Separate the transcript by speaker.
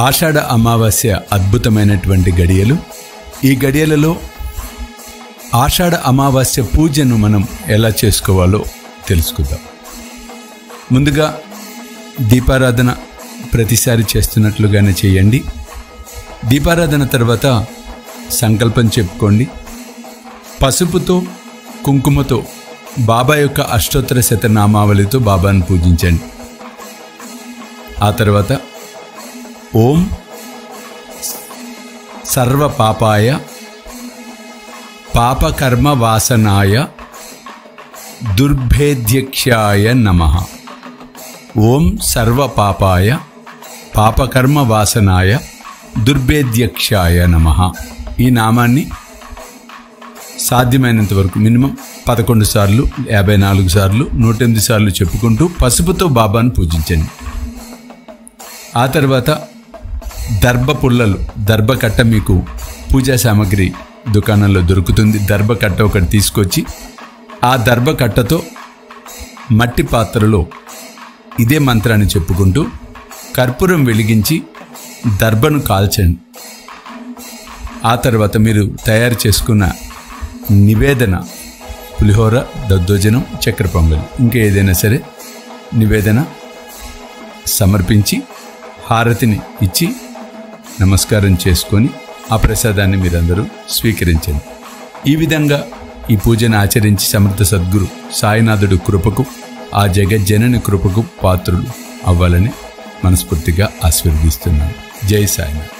Speaker 1: ఆషాఢ అమావాస్య అద్భుతమైనటువంటి గడియలు. ఈ గడియలలో ఆషాఢ అమావాస్య పూజను మనం ఎలా చేసుకోవాలో తెలుసుకుందాం. ముందుగా దీపారాధన ప్రతిసారి చేస్తున్నట్లుగానే చేయండి. దీపారాధన తర్వాత సంకల్పం చెప్పుకోండి. పసుపుతో కుంకుమతో బాబా యొక్క అష్టోత్తర శతనామావళితో బాబాను పూజించండి. ఆ తర్వాత ఓం సర్వ పాపాయ పాపకర్మ వాసనాయ దుర్భేద్యక్షాయ నమః. ఓం సర్వ పాపాయ పాపకర్మ వాసనాయ దుర్భేద్యక్షాయ నమః. ఈ నామాన్ని సాధ్యమైనంత వరకు మినిమం 11 సార్లు, 54 సార్లు, 108 సార్లు చెప్పుకుంటూ పసుపుతో బాబాను పూజించండి. ఆ తర్వాత దర్భ పుల్లలు, దర్భకట్ట మీకు పూజా సామాగ్రి దుకాణంలో దొరుకుతుంది. దర్భకట్ట ఒకటి తీసుకొచ్చి ఆ దర్భకట్టతో మట్టి పాత్రలో ఇదే మంత్రాన్ని చెప్పుకుంటూ కర్పూరం వెలిగించి దర్భను కాల్చండి. ఆ తర్వాత మీరు తయారు చేసుకున్న నివేదన, పులిహోర, దద్దోజనం, చక్కెర పొంగలి, ఇంకా ఏదైనా సరే నివేదన సమర్పించి హారతిని ఇచ్చి నమస్కారం చేసుకొని ఆ ప్రసాదాన్ని మీరందరూ స్వీకరించండి. ఈ విధంగా ఈ పూజను ఆచరించి సమర్థ సద్గురు సాయినాథుడు కృపకు, ఆ జగజ్జనని కృపకు పాత్రులు అవ్వాలని మనస్ఫూర్తిగా ఆశీర్వదిస్తున్నాను. జై సాయినాథ్.